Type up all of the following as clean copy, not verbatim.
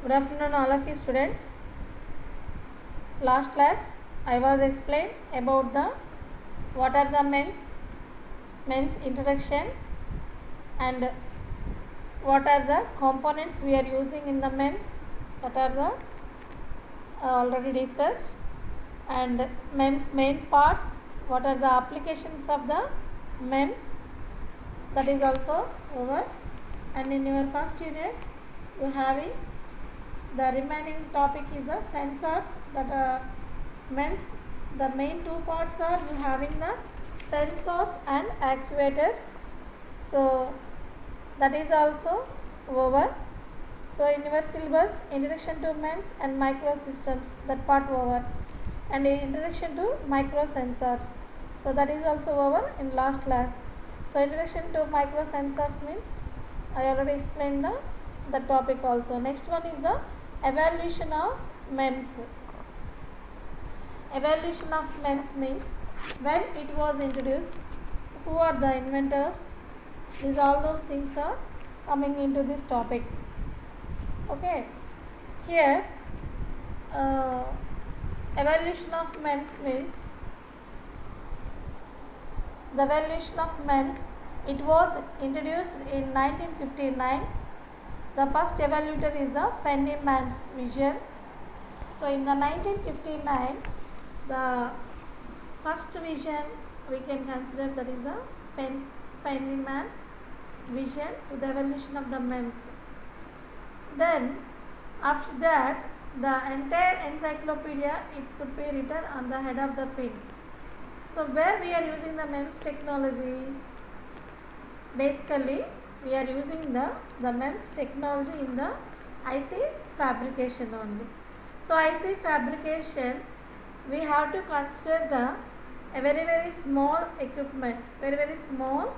Good afternoon all of you students. Last class I was explained about the what are the MEMS introduction and what are the components we are using in the MEMS, that are the already discussed, and MEMS main parts, what are the applications of the MEMS, that is also over. And in your first unit you having the remaining topic is the sensors, that are MEMS. The main two parts are you having the sensors and actuators, so that is also over. So in your syllabus, introduction to MEMS and microsystems, that part over, and introduction to microsensors, so that is also over in last class. So introduction to microsensors means I already explained the topic also. Next one is the evaluation of MEMS. Evaluation of MEMS means when it was introduced, who are the inventors, these all those things are coming into this topic. Okay, here evaluation of MEMS means the evaluation of MEMS, it was introduced in 1959. The first evaluator is the Feynman's vision. So in the 1959, the first vision we can consider, that is the Feynman's vision to the evolution of the MEMS. Then after that, the entire encyclopedia, it could be written on the head of the pin. So where we are using the MEMS technology, basically we are using the MEMS technology in the IC fabrication only. So IC fabrication, we have to consider a very small equipment, very small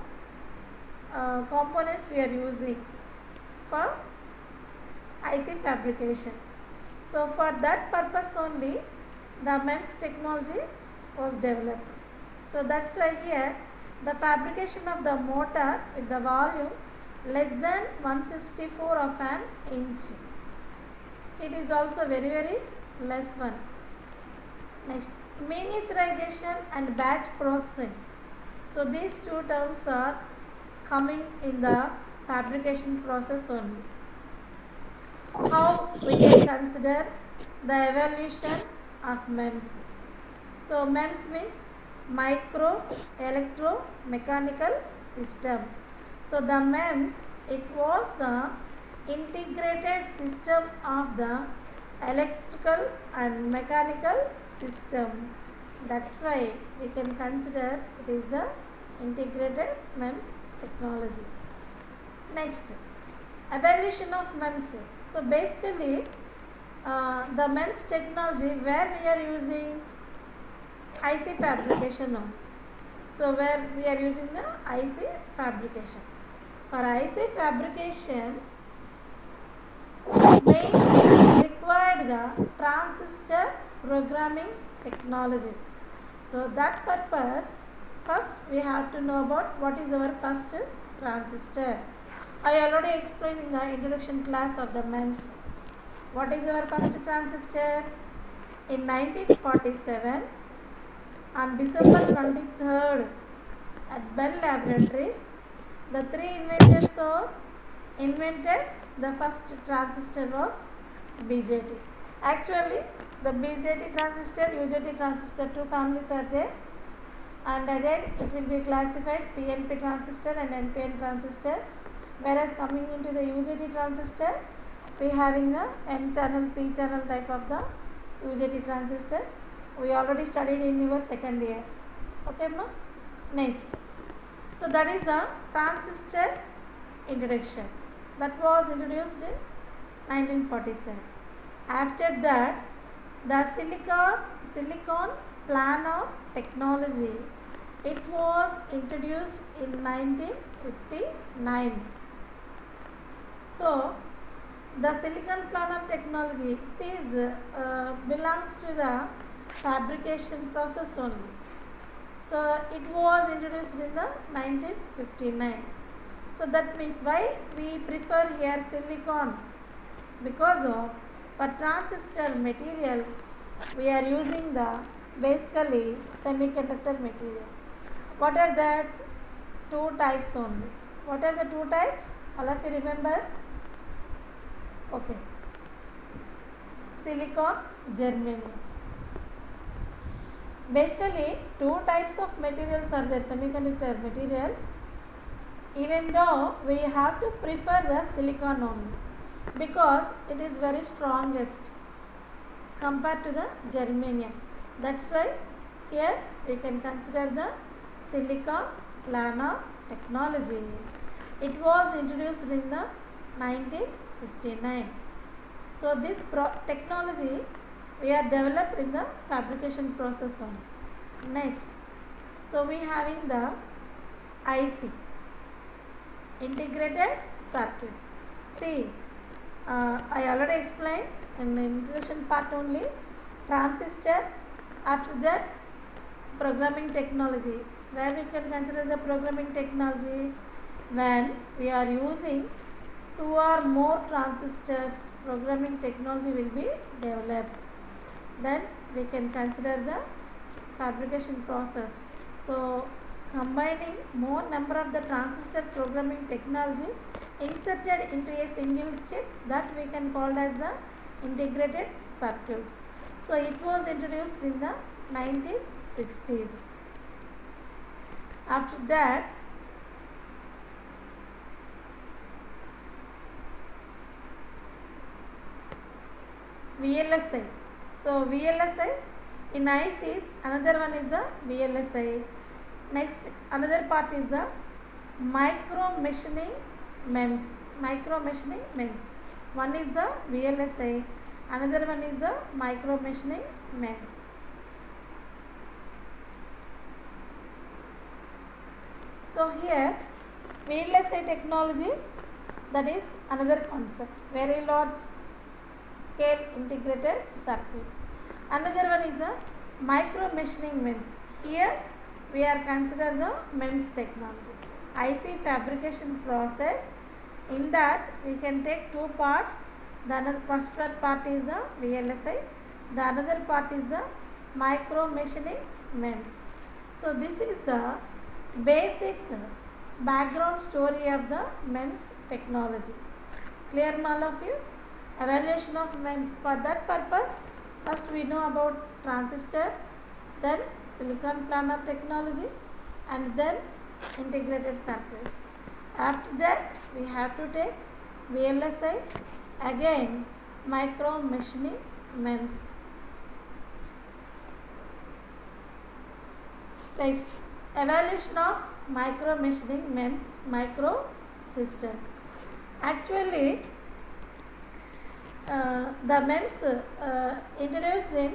components we are using for IC fabrication. So for that purpose only the MEMS technology was developed. So that's why here the fabrication of the motor with the volume less than 1/64 of an inch, it is also very less one. Next, miniaturization and batch processing. So these two terms are coming in the fabrication process only. How we can consider the evolution of MEMS? So MEMS means micro electromechanical system. So the MEMS, it was the integrated system of the electrical and mechanical system. That's why we can consider it is the integrated MEMS technology. Next, evaluation of MEMS. So basically the MEMS technology, where we are using IC fabrication now. So where we are using the IC fabrication. For IC fabrication, mainly required the transistor programming technology. So that purpose, first we have to know about what is our first transistor. I already explained in the introduction class of the MEMS. What is our first transistor? In 1947, on December 23rd, at Bell Laboratories, the three inventors invented the first transistor was BJT. Actually, the BJT transistor, UJT transistor, two families are there, and again it will be classified PNP transistor and NPN transistor. Whereas coming into the UJT transistor, we having a N channel, P channel type of the UJT transistor. We already studied in your second year. Okay, ma? Next. So that is the transistor introduction. That was introduced in 1947. After that, the silicon planar technology, it was introduced in 1959. So the silicon planar technology, it is belongs to the fabrication process only. So it was introduced in the 1959. So that means why we prefer here silicon because of for transistor material we are using the basically semiconductor material. What are that? Two types only. What are the two types? All of you remember? Okay. Silicon, germanium. Basically, two types of materials are there, semiconductor materials. Even though we have to prefer the silicon only because it is very strongest compared to the germanium. That's why here we can consider the silicon planar technology. It was introduced in the 1959. So this technology we are developed in the fabrication process only. Next, so we having the IC, integrated circuits. See, I already explained in the introduction part only. Transistor, after that programming technology, where we can consider the programming technology when we are using two or more transistors, programming technology will be developed. Then we can consider the fabrication process. So combining more number of the transistor programming technology inserted into a single chip, that we can call as the integrated circuits. So it was introduced in the 1960s. After that, VLSI. So VLSI in ICs, another one is the VLSI. Next, another part is the micro machining MEMS. Micro machining MEMS. One is the VLSI, another one is the micro machining MEMS. So here VLSI technology, that is another concept, very large scale integrated circuit. Another one is the micro machining MEMS. Here we are consider the MEMS technology, IC fabrication process. In that we can take two parts. The first part is the VLSI, the another part is the micro machining MEMS. So this is the basic background story of the MEMS technology. Clear all of you? Evaluation of MEMS. For that purpose, first we know about transistor, then silicon planar technology, and then integrated circuits. After that we have to take VLSI, again micro machining MEMS. Next, evaluation of micro machining MEMS micro systems. Actually, the MEMS introduced in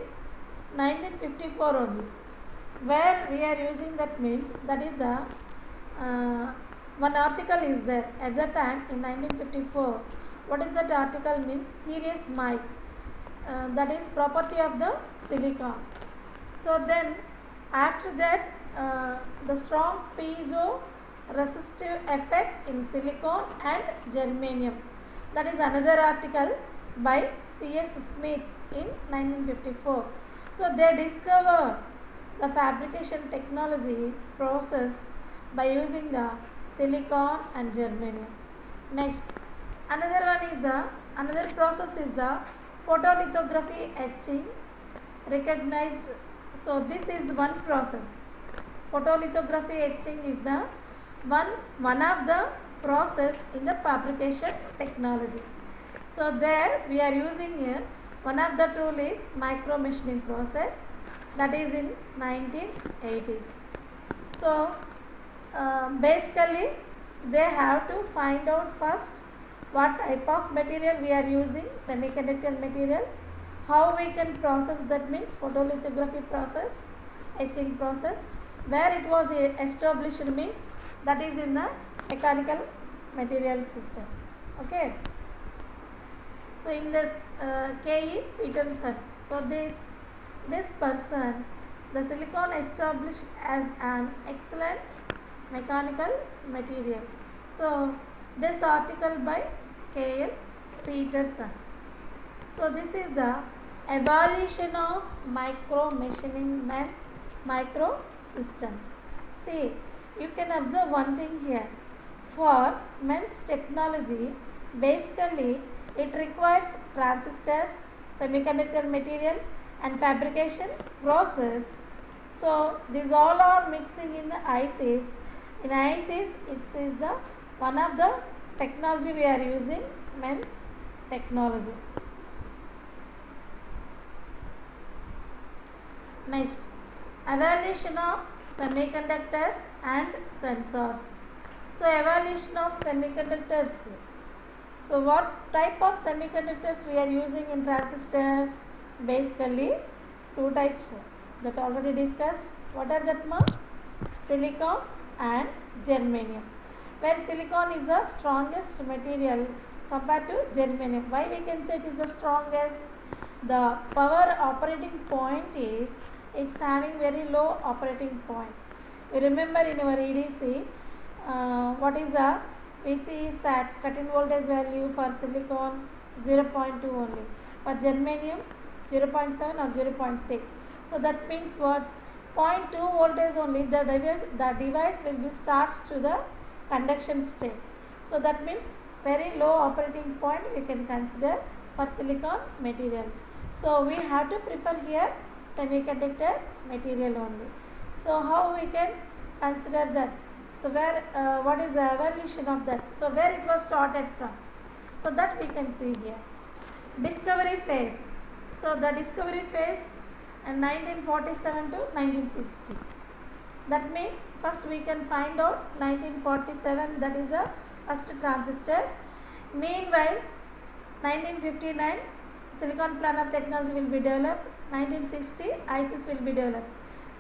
1954 only. Where we are using that means, that is the one article is there at that time in 1954. What is that article means? Series mic, that is property of the silicon. So then after that the strong piezo resistive effect in silicon and germanium, that is another article by C.S. Smith in 1954. So they discovered the fabrication technology process by using the silicon and germanium. Next, another process is the photolithography etching recognized. So this is the one process. Photolithography etching is the one of the process in the fabrication technology. So there we are using one of the tool is micro machining process, that is in 1980s. So basically they have to find out first what type of material we are using, semiconductor material, how we can process, that means photolithography process, etching process. Where it was established means, that is in the mechanical material system. Okay. So in this K.E. Peterson, so this person, the silicon established as an excellent mechanical material. So this article by K.L. Peterson. So this is the evolution of micro machining MEMS micro systems. See, you can observe one thing here. For MEMS technology, basically it requires transistors, semiconductor material and fabrication process. So these all are mixing in the ICs. In ICs, it is the one of the technology we are using, MEMS technology. Next, evaluation of semiconductors and sensors. So evaluation of semiconductors. So what type of semiconductors we are using in transistor? Basically two types that already discussed. What are that, ma? Silicon and germanium. Where silicon is the strongest material compared to germanium. Why we can say it is the strongest? The power operating point is it's having very low operating point. We remember in our EDC, what is the VC is at cut-in voltage value for silicon 0.2 only. For germanium 0.7 or 0.6. So that means what? 0.2 voltage only the device will be starts to the conduction state. So that means very low operating point we can consider for silicon material. So we have to prefer here semiconductor material only. So how we can consider that? So where what is the evolution of that? So where it was started from? So that we can see here. Discovery phase. So the discovery phase in 1947 to 1960. That means first we can find out 1947, that is the first transistor. Meanwhile 1959 silicon planar technology will be developed. 1960 ICs will be developed.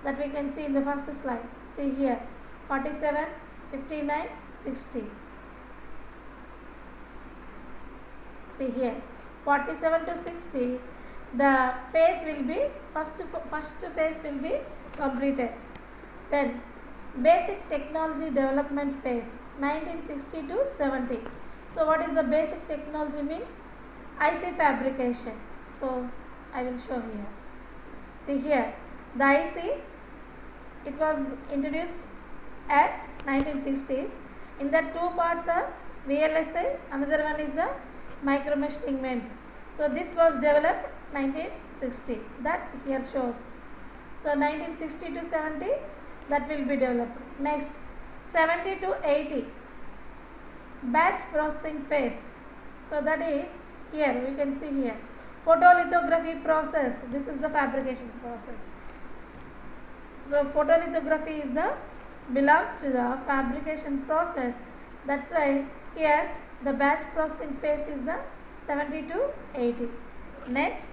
That we can see in the first slide. See here 47, 59, 60. See here 47 to 60 the phase will be first phase will be completed. Then basic technology development phase 1960 to 70. So what is the basic technology means? IC fabrication. So I will show here. See here the IC, it was introduced at 1960s. In that two parts are VLSI, another one is the micro machining MEMS. So this was developed 1960, that here shows. So 1960 to 70 that will be developed. Next 70 to 80 batch processing phase. So that is here we can see here photolithography process. This is the fabrication process. So photolithography is the belongs to the fabrication process. That's why here the batch processing phase is the 70 to 80. Next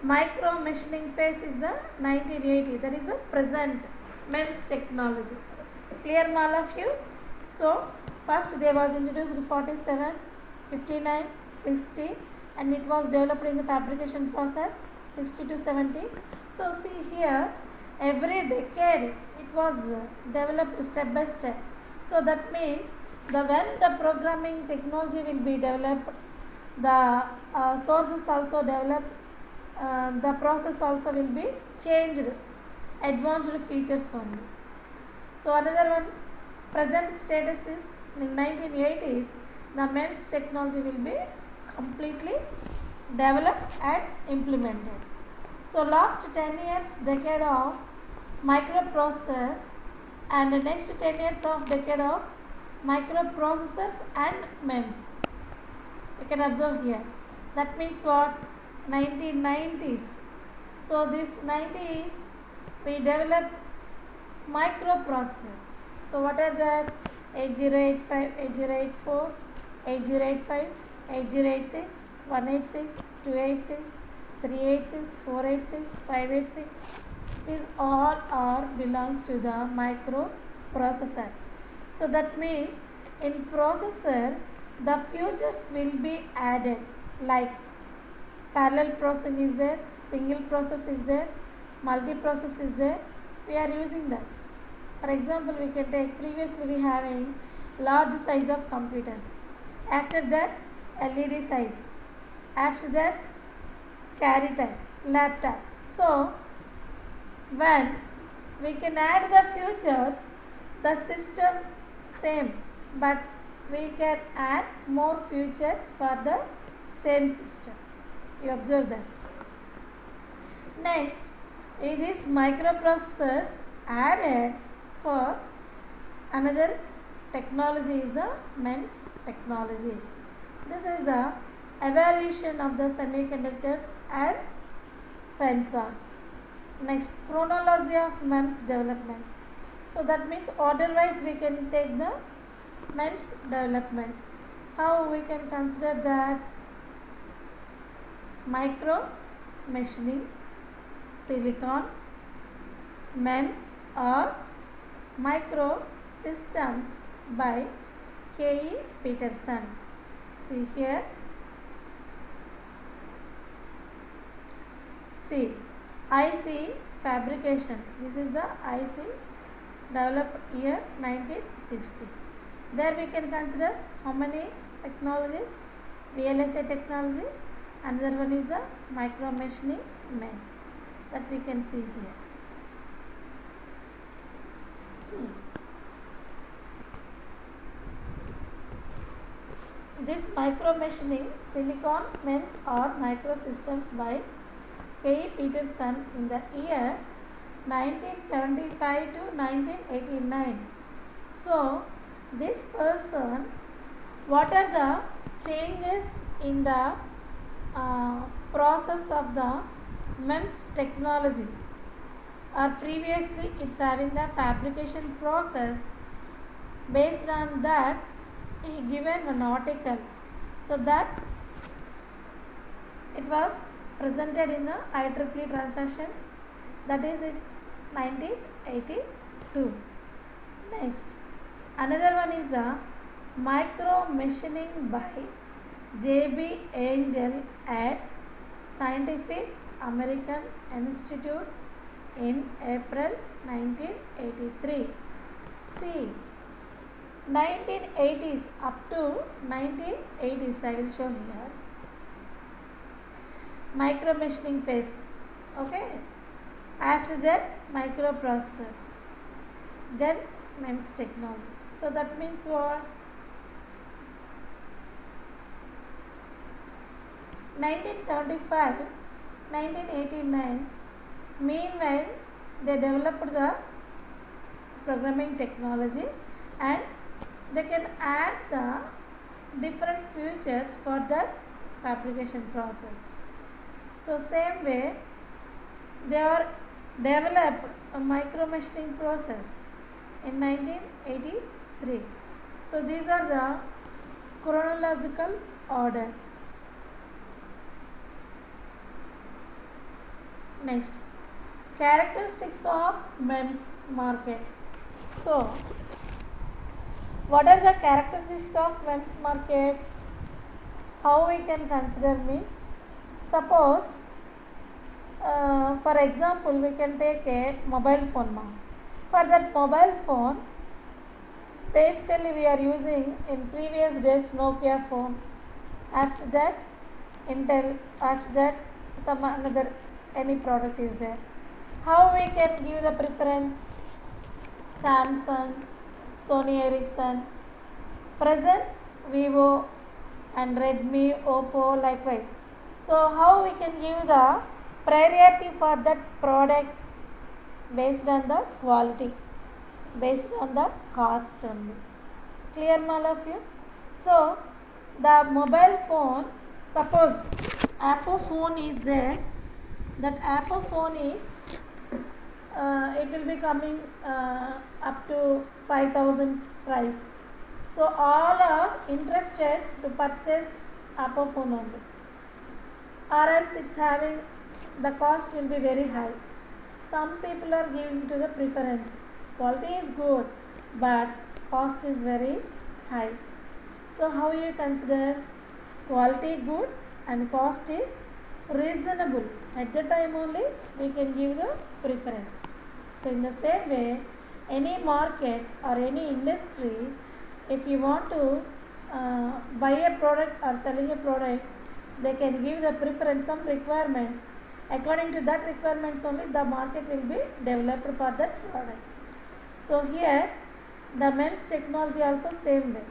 micro machining phase is the 1980. That is the present MEMS technology. Clear all of you? So first they was introduced 47, 59, 60 and it was developed in the fabrication process 60 to 70. So see here every decade it was developed step by step. So that means when the programming technology will be developed, the sources also developed, the process also will be changed, advanced features only. So another one, present status is in 1980s the MEMS technology will be completely developed and implemented. So last 10 years decade of microprocessor and the next 10 years of decade of microprocessors and MEMS. You can observe here. That means what? 1990s. So this 90s we developed microprocessors. So what are that? 8085, 8084, 8085, 8086, 186, 286, 386, 486, 586. These all are belongs to the microprocessor. So that means in processor the features will be added, like parallel processing is there, single process is there, multi-process is there. We are using that. For example, we can take previously we having large size of computers. After that LED size. After that carry type laptops. So when we can add the features, the system same, but we can add more features for the same system. You observe that. Next is this microprocessors added for another technology is the MEMS technology. This is the evolution of the semiconductors and sensors. Next, chronology of MEMS development. So that means order wise we can take the MEMS development. How we can consider that? Micro machining, silicon, MEMS or micro systems by K.E. Peterson. See here. See, IC fabrication. This is the IC developed year 1960. There we can consider how many technologies? VLSI technology. Another one is the micro machining MEMS that we can see here. See. This micro machining silicon MEMS or microsystems by K.E. Peterson in the year 1975 to 1989. So this person, what are the changes in the process of the MEMS technology? Or previously it's having the fabrication process. Based on that, he given an article, so that it was presented in the IEEE transactions, that is in 1982. Next, another one is the micro machining by J.B. Angel at Scientific American Institute in April 1983. See, 1980s up to 1980s I will show here. Micro machining phase. Okay. After that microprocessors. Then MEMS technology. So that means what? 1975, 1989. Meanwhile, they developed the programming technology and they can add the different features for that fabrication process. So same way, they are developed a micro machining process in 1983. So these are the chronological order. Next, characteristics of MEMS market. So, what are the characteristics of MEMS market? How we can consider means, suppose for example we can take a mobile phone now. For that mobile phone, basically we are using in previous days Nokia phone, after that Intel, after that some another any product is there. How we can give the preference? Samsung, Sony Ericsson, present Vivo and Redmi, Oppo likewise. So how we can give the priority for that product? Based on the quality, based on the cost only. Clear all of you? So the mobile phone, suppose Apple phone is there, that Apple phone is it will be coming up to 5,000 price. So all are interested to purchase Apple phone only, or else it's having the cost will be very high. Some people are giving to the preference. Quality is good, but cost is very high. So how you consider? Quality good and cost is reasonable. At the time only we can give the preference. So in the same way, any market or any industry, if you want to buy a product or selling a product, they can give the preference, some requirements. According to that requirements only the market will be developed for that product. So here the MEMS technology also same way.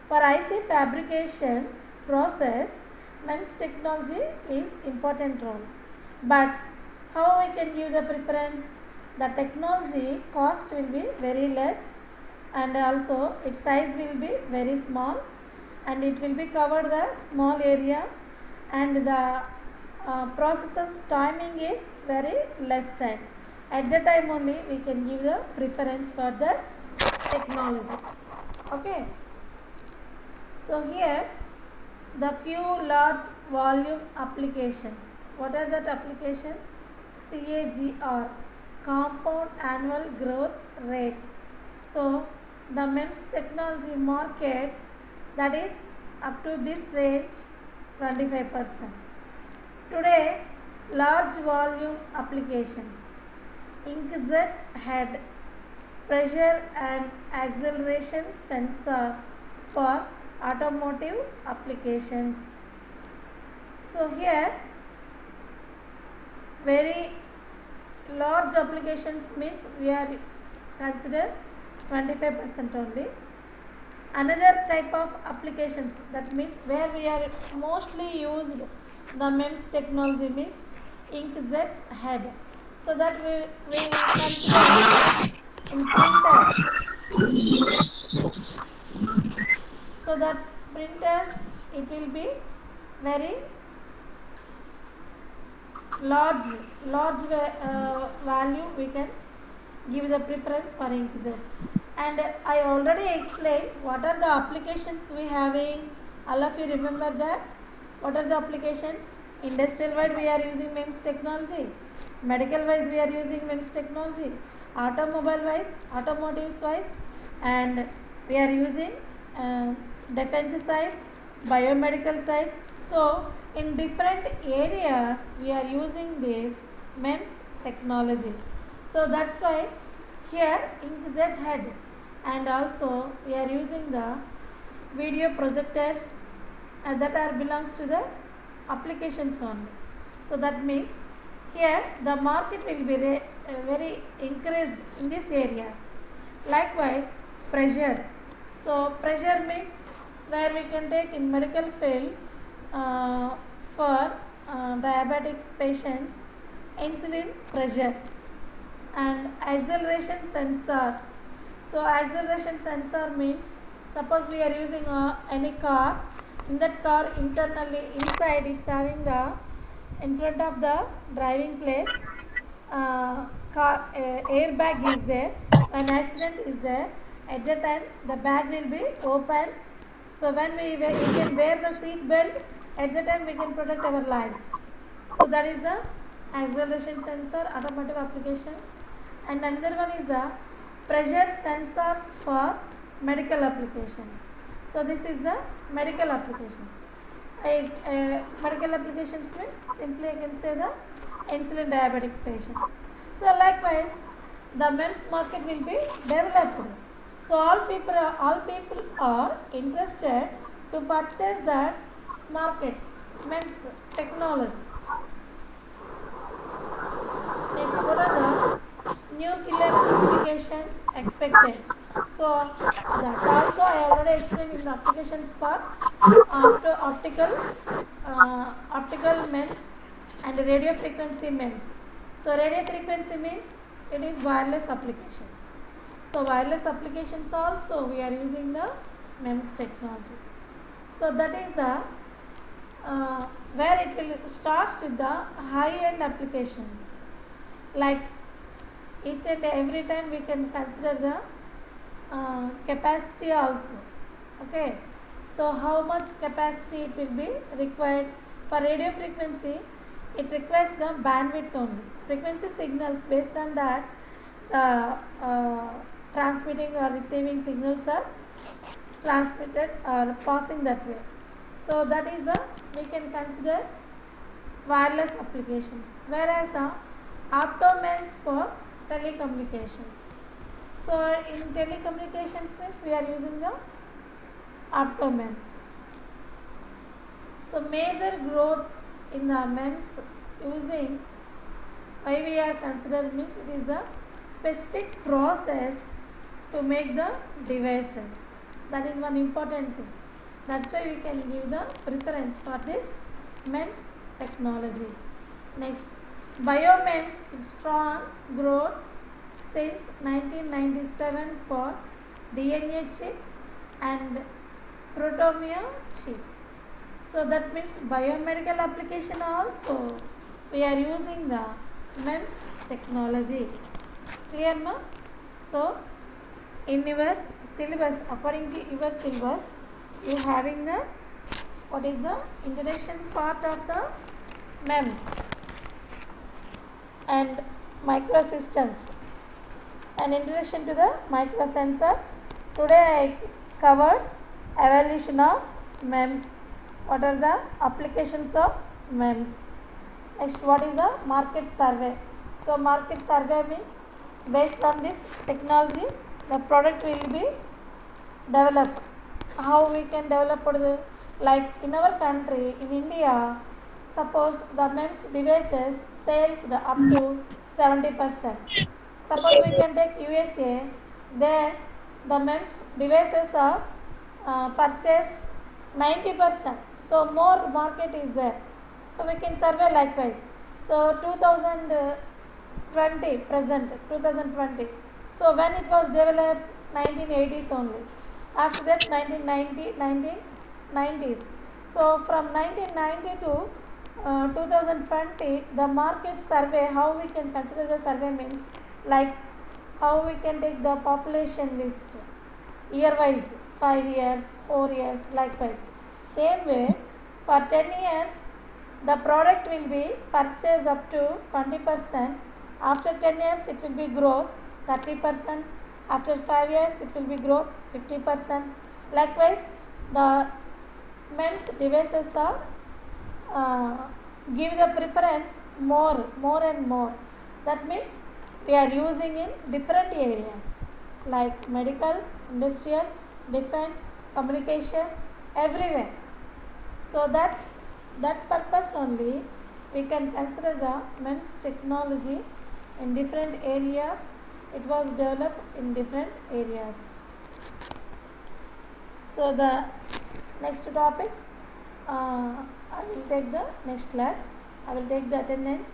For IC fabrication process, MEMS technology is important role. But how we can give the preference? The technology cost will be very less, and also its size will be very small, and it will be cover the small area, and the processes timing is very less time. At that time only we can give the preference for the technology. Okay. So here the few large volume applications. What are that applications? CAGR, compound annual growth rate. So the MEMS technology market, that is up to this range 25%. Today large volume applications, inkjet head, pressure and acceleration sensor for automotive applications. So here very large applications means we are consider 25% only. Another type of applications, that means where we are mostly used the MEMS technology means inkjet head. So that we consider in printers. So that printers it will be very large value we can give the preference for inkjet. And I already explained what are the applications we having. All of you remember that? What are the applications? Industrial wide we are using MEMS technology. Medical wise we are using MEMS technology. Automobile wise, automotives wise, and we are using defense side, biomedical side. So in different areas we are using this MEMS technology. So that's why here inkjet head, and also we are using the video projectors that are belongs to the applications only. So that means here the market will be very increased in these areas. Likewise pressure. So pressure means where we can take in medical field for diabetic patients insulin pressure. And acceleration sensor. So acceleration sensor means suppose we are using any car. In that car internally inside it's having the in front of the driving place car airbag is there. When accident is there, at that time the bag will be open. So when we can wear the seat belt, at that time we can protect our lives. So that is the acceleration sensor automotive applications. And another one is the pressure sensors for medical applications. So this is the medical applications. Medical applications means simply I can say the insulin diabetic patients. So likewise the MEMS market will be developed. So all people are interested to purchase that market MEMS technology. Next, what are the new killer applications expected? So that also I already explained in the applications part. Optical MEMS and radio frequency MEMS. So radio frequency means it is wireless applications. So wireless applications also we are using the MEMS technology. So that is the where it will starts with the high-end applications. Like each and every time we can consider the capacity also. Okay. So how much capacity it will be required for radio frequency? It requires the bandwidth only. Frequency signals, based on that transmitting or receiving signals are transmitted or passing that way. So that is the we can consider wireless applications. Whereas the opto-MEMS for telecommunications. So in telecommunications means we are using the opto-MEMS. So major growth in the MEMS using why we are considered means it is the specific process to make the devices. That is one important thing. That's why we can give the preference for this MEMS technology. Next, BioMEMS is strong growth since 1997 for DNA chip and protomia chip. So that means biomedical application also we are using the MEMS technology. Clear, ma? So in your syllabus, according to your syllabus, you having the what is the introduction part of the MEMS and microsystems and introduction to the microsensors. Today I covered evolution of MEMS. What are the applications of MEMS? Next, what is the market survey? So market survey means based on this technology the product will be developed. How we can develop the, like in our country, in India, suppose the MEMS devices sales up to 70%. Suppose we can take USA, there the MEMS devices are purchased 90%. So more market is there. So we can survey likewise. So 2020 present 2020. So when it was developed 1980s only. After that 1990s. So from 1990 to 2020 the market survey, how we can consider the survey means like how we can take the population list year wise, 5 years, 4 years, likewise. Same way for 10 years the product will be purchased up to 20%. After 10 years it will be growth 30%. After 5 years it will be growth 50%. Likewise the MEMS devices are give the preference more and more. That means we are using in different areas like medical, industrial, defense, communication, everywhere. So that purpose only we can consider the MEMS technology in different areas. It was developed in different areas. So the next topics I will take the next class. I will take the attendance.